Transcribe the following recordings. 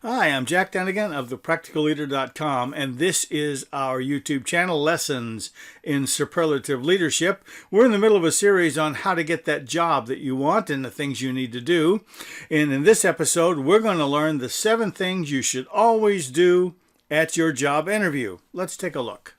Hi, I'm Jack Dunigan of thepracticalleader.com, and this is our YouTube channel, Lessons in Superlative Leadership. We're in the middle of a series on how to get that job that you want and the things you need to do. And in this episode, we're going to learn the 7 things you should always do at your job interview. Let's take a look.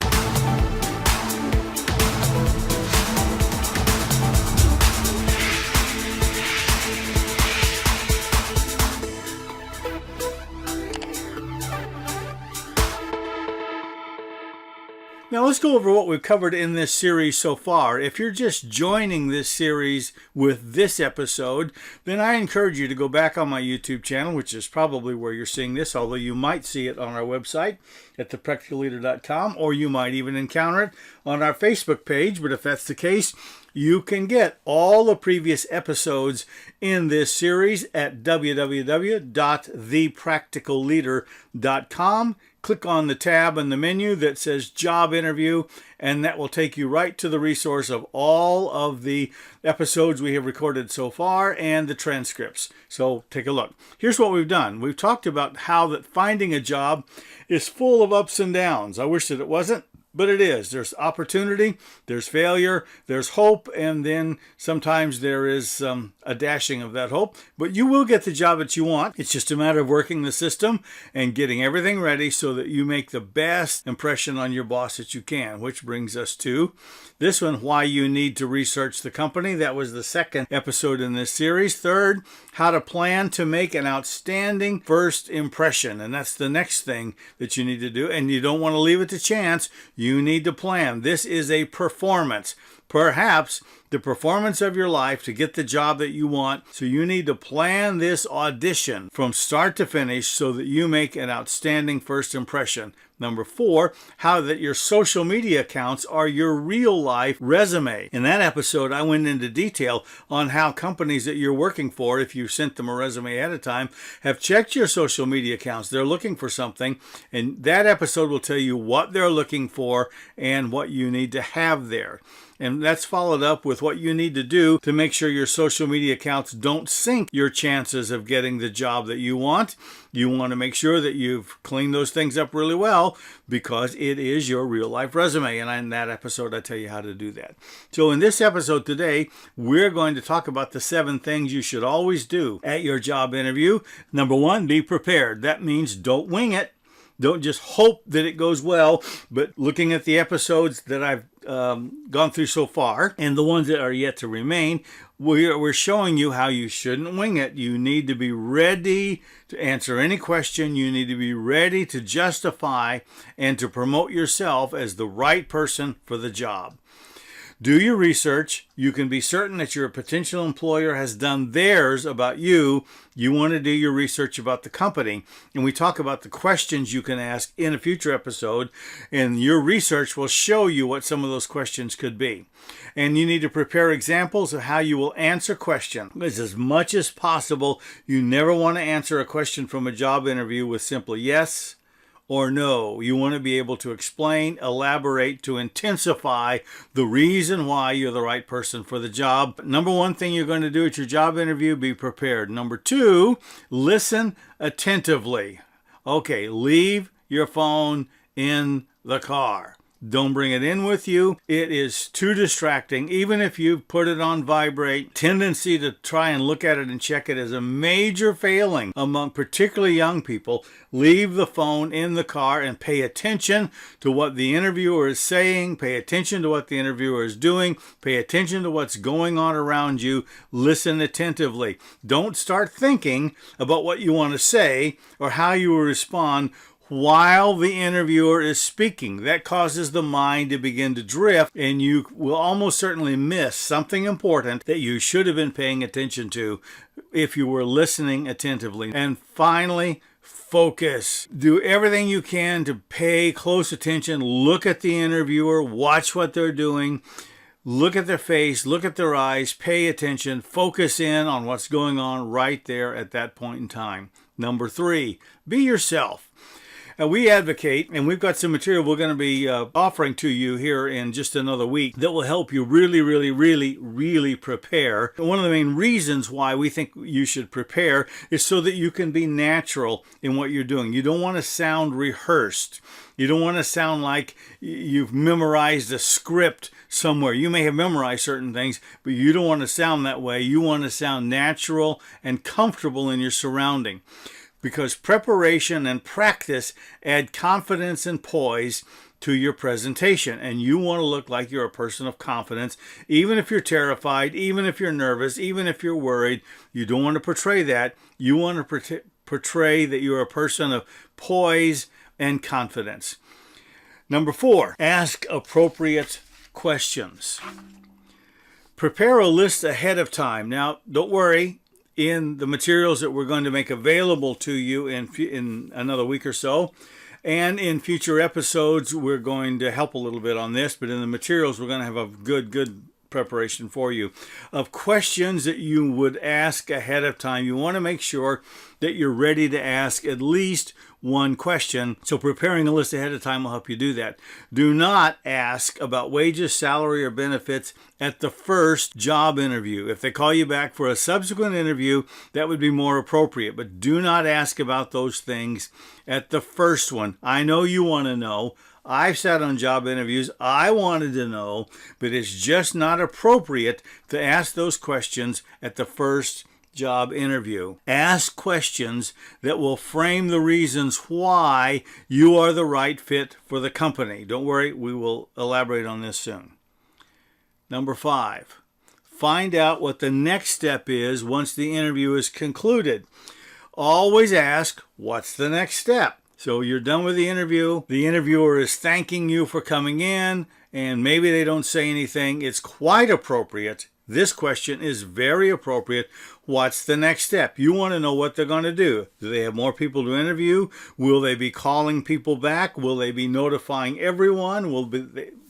Now let's go over what we've covered in this series so far. If you're just joining this series with this episode, then I encourage you to go back on my YouTube channel, which is probably where you're seeing this, although you might see it on our website at thepracticalleader.com, or you might even encounter it on our Facebook page. But if that's the case, you can get all the previous episodes in this series at www.thepracticalleader.com. Click on the tab in the menu that says Job Interview, and that will take you right to the resource of all of the episodes we have recorded so far and the transcripts. So take a look. Here's what we've done. We've talked about how that finding a job is full of ups and downs. I wish that it wasn't, but it is. There's opportunity, there's failure, there's hope, and then sometimes there is a dashing of that hope. But you will get the job that you want. It's just a matter of working the system and getting everything ready so that you make the best impression on your boss that you can, which brings us to this one, why you need to research the company. That was the second episode in this series. Third, how to plan to make an outstanding first impression. And that's the next thing that you need to do. And you don't want to leave it to chance. You need to plan. This is a performance. Perhaps the performance of your life to get the job that you want. So you need to plan this audition from start to finish so that you make an outstanding first impression. Number 4, how that your social media accounts are your real life resume. In that episode, I went into detail on how companies that you're working for, if you sent them a resume ahead of time, have checked your social media accounts. They're looking for something, and that episode will tell you what they're looking for and what you need to have there. And that's followed up with what you need to do to make sure your social media accounts don't sink your chances of getting the job that you want. You want to make sure that you've cleaned those things up really well because it is your real life resume. And in that episode, I tell you how to do that. So in this episode today, we're going to talk about the 7 things you should always do at your job interview. Number 1, be prepared. That means don't wing it. Don't just hope that it goes well, but looking at the episodes that I've gone through so far and the ones that are yet to remain, we're showing you how you shouldn't wing it. You need to be ready to answer any question. You need to be ready to justify and to promote yourself as the right person for the job. Do your research. You can be certain that your potential employer has done theirs about you. You want to do your research about the company. And we talk about the questions you can ask in a future episode. And your research will show you what some of those questions could be. And you need to prepare examples of how you will answer questions. As much as possible, you never want to answer a question from a job interview with simply yes or no. You want to be able to explain, elaborate, to intensify the reason why you're the right person for the job. Number 1 thing you're going to do at your job interview, be prepared. Number 2, listen attentively. Okay, leave your phone in the car. Don't bring it in with you. It is too distracting. Even if you put it on vibrate, tendency to try and look at it and check it is a major failing among particularly young people. Leave the phone in the car and pay attention to what the interviewer is saying. Pay attention to what the interviewer is doing. Pay attention to what's going on around you. Listen attentively. Don't start thinking about what you want to say or how you will respond while the interviewer is speaking. That causes the mind to begin to drift, and you will almost certainly miss something important that you should have been paying attention to if you were listening attentively. And finally, focus. Do everything you can to pay close attention. Look at the interviewer, watch what they're doing. Look at their face, look at their eyes, pay attention, focus in on what's going on right there at that point in time. Number 3, be yourself. we advocate, and we've got some material we're going to be offering to you here in just another week that will help you really prepare. And one of the main reasons why we think you should prepare is so that you can be natural in what you're doing. You don't want to sound rehearsed. You don't want to sound like you've memorized a script somewhere. You may have memorized certain things, but you don't want to sound that way. You want to sound natural and comfortable in your surrounding, because preparation and practice add confidence and poise to your presentation, and you want to look like you're a person of confidence, even if you're terrified, even if you're nervous, even if you're worried. You don't want to portray that. You want to portray that you're a person of poise and confidence. Number 4, ask appropriate questions. Prepare a list ahead of time. Now, don't worry, in the materials that we're going to make available to you in another week or so, and in future episodes, we're going to help a little bit on this, but in the materials, we're going to have a good preparation for you of questions that you would ask ahead of time. You want to make sure that you're ready to ask at least one question. So preparing a list ahead of time will help you do that. Do not ask about wages, salary, or benefits at the first job interview. If they call you back for a subsequent interview, that would be more appropriate. But do not ask about those things at the first one. I know you want to know. I've sat on job interviews. I wanted to know, but it's just not appropriate to ask those questions at the first job interview. Ask questions that will frame the reasons why you are the right fit for the company. Don't worry, we will elaborate on this soon. Number 5, find out what the next step is once the interview is concluded. Always ask, what's the next step? So you're done with the interview. The interviewer is thanking you for coming in, and maybe they don't say anything. It's quite appropriate. This question is very appropriate. What's the next step? You want to know what they're going to do. Do they have more people to interview? Will they be calling people back? Will they be notifying everyone?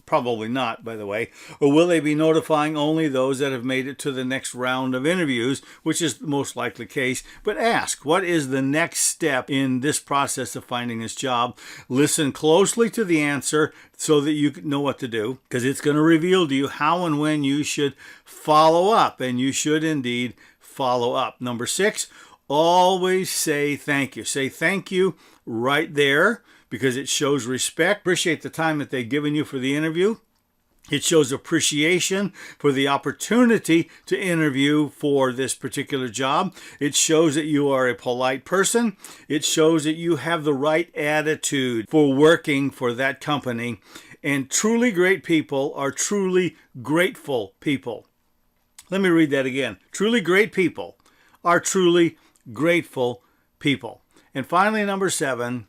Probably not, by the way. Or will they be notifying only those that have made it to the next round of interviews, which is the most likely case. But ask, what is the next step in this process of finding this job? Listen closely to the answer so that you know what to do, because it's going to reveal to you how and when you should follow up, and you should indeed follow up. Number 6, always say thank you. Say thank you right there, because it shows respect. Appreciate the time that they've given you for the interview. It shows appreciation for the opportunity to interview for this particular job. It shows that you are a polite person. It shows that you have the right attitude for working for that company. And truly great people are truly grateful people. Let me read that again. Truly great people are truly grateful people. And finally, number 7,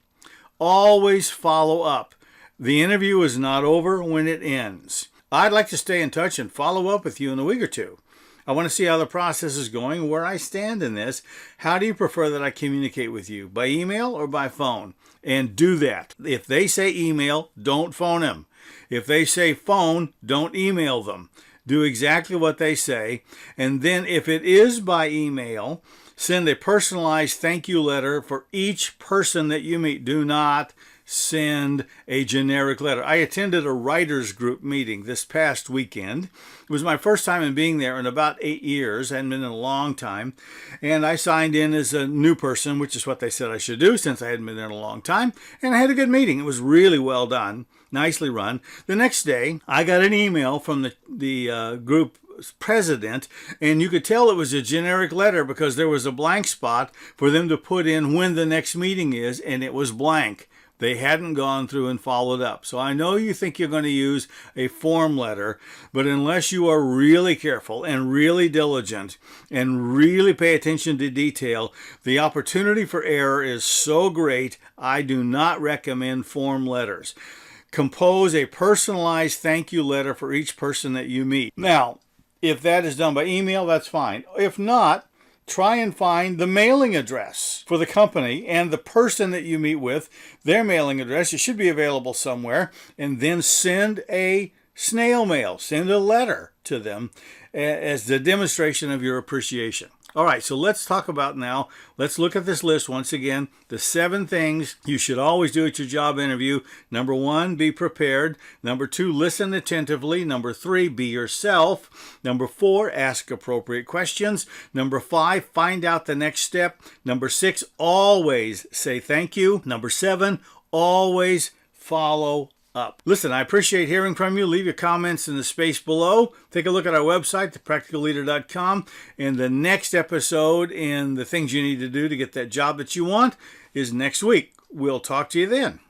always follow up. The interview is not over when it ends. I'd like to stay in touch and follow up with you in a week or two. I want to see how the process is going, where I stand in this. How do you prefer that I communicate with you? By email or by phone? And do that. If they say email, don't phone them. If they say phone, don't email them. Do exactly what they say. And then if it is by email, send a personalized thank you letter for each person that you meet. Do not send a generic letter. I attended a writers group meeting this past weekend. It was my first time in being there in about 8 years. I hadn't been in a long time. And I signed in as a new person, which is what they said I should do since I hadn't been there in a long time. And I had a good meeting. It was really well done, nicely run. The next day, I got an email from the group president, and you could tell it was a generic letter because there was a blank spot for them to put in when the next meeting is, and it was blank. They hadn't gone through and followed up. So I know you think you're going to use a form letter, but unless you are really careful and really diligent and really pay attention to detail, the opportunity for error is so great, I do not recommend form letters. Compose a personalized thank you letter for each person that you meet. Now, if that is done by email, that's fine. If not, try and find the mailing address for the company and the person that you meet with, their mailing address. It should be available somewhere. And then send a snail mail, send a letter to them as the demonstration of your appreciation. All right, so let's talk about now. Let's look at this list once again. The 7 things you should always do at your job interview. Number 1, be prepared. Number 2, listen attentively. Number 3, be yourself. Number 4, ask appropriate questions. Number 5, find out the next step. Number 6, always say thank you. Number 7, always follow up. Listen, I appreciate hearing from you. Leave your comments in the space below. Take a look at our website, thepracticalleader.com. And the next episode in the things you need to do to get that job that you want is next week. We'll talk to you then.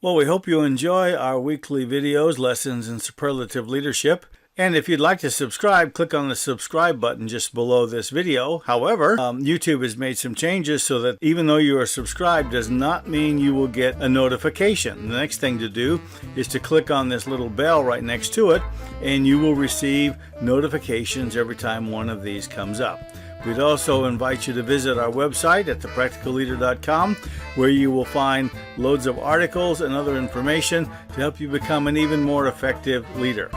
Well, we hope you enjoy our weekly videos, lessons in superlative leadership. And if you'd like to subscribe, click on the subscribe button just below this video. However, YouTube has made some changes so that even though you are subscribed does not mean you will get a notification. The next thing to do is to click on this little bell right next to it, and you will receive notifications every time one of these comes up. We'd also invite you to visit our website at thepracticalleader.com, where you will find loads of articles and other information to help you become an even more effective leader.